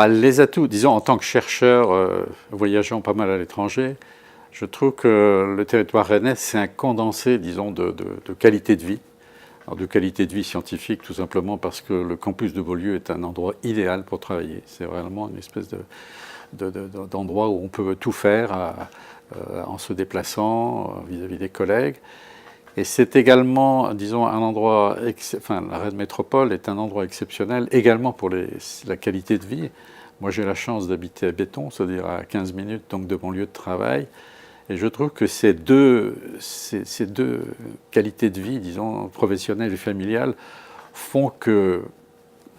Les atouts, disons, en tant que chercheur voyageant pas mal à l'étranger, je trouve que le territoire rennais, c'est un condensé, disons, de qualité de vie. Alors, de qualité de vie scientifique, tout simplement parce que le campus de Beaulieu est un endroit idéal pour travailler. C'est vraiment une espèce d'endroit où on peut tout faire en se déplaçant vis-à-vis des collègues. Et c'est également, disons, un endroit, la Rennes Métropole est un endroit exceptionnel également pour la qualité de vie. Moi, j'ai la chance d'habiter à Béton, c'est-à-dire à 15 minutes donc, de mon lieu de travail. Et je trouve que ces deux qualités de vie, disons, professionnelle et familiale, font que,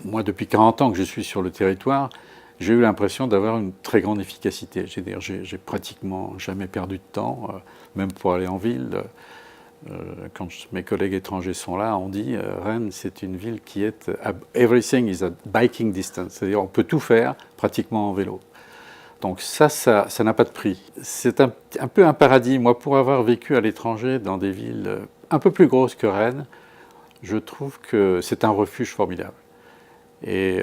moi, depuis 40 ans que je suis sur le territoire, j'ai eu l'impression d'avoir une très grande efficacité. J'ai pratiquement jamais perdu de temps, même pour aller en ville. Quand mes collègues étrangers sont là, on dit Rennes, c'est une ville qui est everything is at biking distance, c'est-à-dire on peut tout faire pratiquement en vélo. Donc ça n'a pas de prix. C'est un peu un paradis. Moi, pour avoir vécu à l'étranger dans des villes un peu plus grosses que Rennes, je trouve que c'est un refuge formidable. Et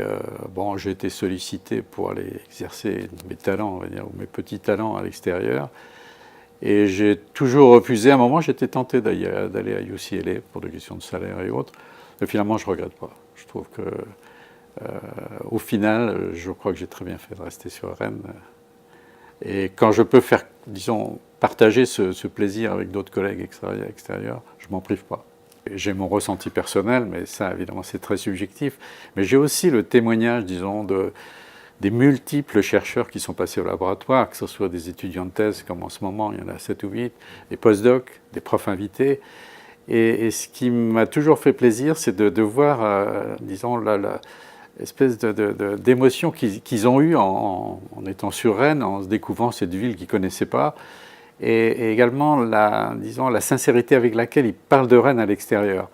bon, j'ai été sollicité pour aller exercer mes talents, on va dire, ou mes petits talents à l'extérieur. Et j'ai toujours refusé. À un moment, j'étais tenté d'aller à UCLA pour des questions de salaire et autres. Mais finalement, je ne regrette pas. Je trouve que, au final, je crois que j'ai très bien fait de rester sur Rennes. Et quand je peux faire, disons, partager ce plaisir avec d'autres collègues extérieurs, je ne m'en prive pas. J'ai mon ressenti personnel, mais ça, évidemment, c'est très subjectif. Mais j'ai aussi le témoignage, disons, des multiples chercheurs qui sont passés au laboratoire, que ce soit des étudiants de thèse, comme en ce moment, il y en a 7 ou 8, des post-docs, des profs invités. Et ce qui m'a toujours fait plaisir, c'est de voir, disons, l'espèce d'émotion qu'ils ont eue en étant sur Rennes, en se découvrant cette ville qu'ils ne connaissaient pas, et également, disons, la sincérité avec laquelle ils parlent de Rennes à l'extérieur.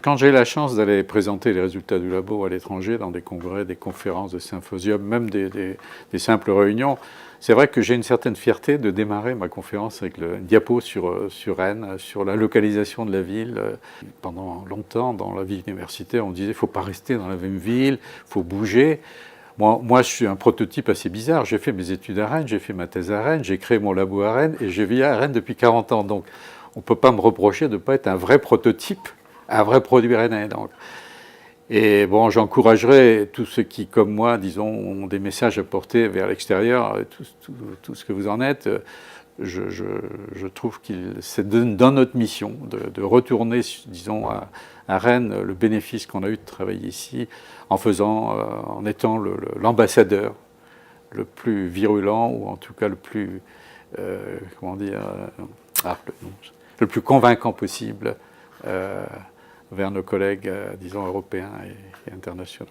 Quand j'ai la chance d'aller présenter les résultats du labo à l'étranger, dans des congrès, des conférences, des symposiums, même des simples réunions, c'est vrai que j'ai une certaine fierté de démarrer ma conférence avec le diapo sur Rennes, sur la localisation de la ville. Pendant longtemps, dans la vie universitaire, on disait qu'il ne faut pas rester dans la même ville, il faut bouger. Moi, je suis un prototype assez bizarre. J'ai fait mes études à Rennes, j'ai fait ma thèse à Rennes, j'ai créé mon labo à Rennes et je vis à Rennes depuis 40 ans. Donc, on ne peut pas me reprocher de ne pas être un vrai prototype, un vrai produit rennais. Donc. Et bon, j'encouragerais tous ceux qui, comme moi, disons, ont des messages à porter vers l'extérieur, tout ce que vous en êtes. Je trouve que c'est dans notre mission de retourner, disons, à Rennes le bénéfice qu'on a eu de travailler ici en étant l'ambassadeur le plus virulent ou en tout cas le plus, comment dire, le plus convaincant possible vers nos collègues, disons, européens et internationaux.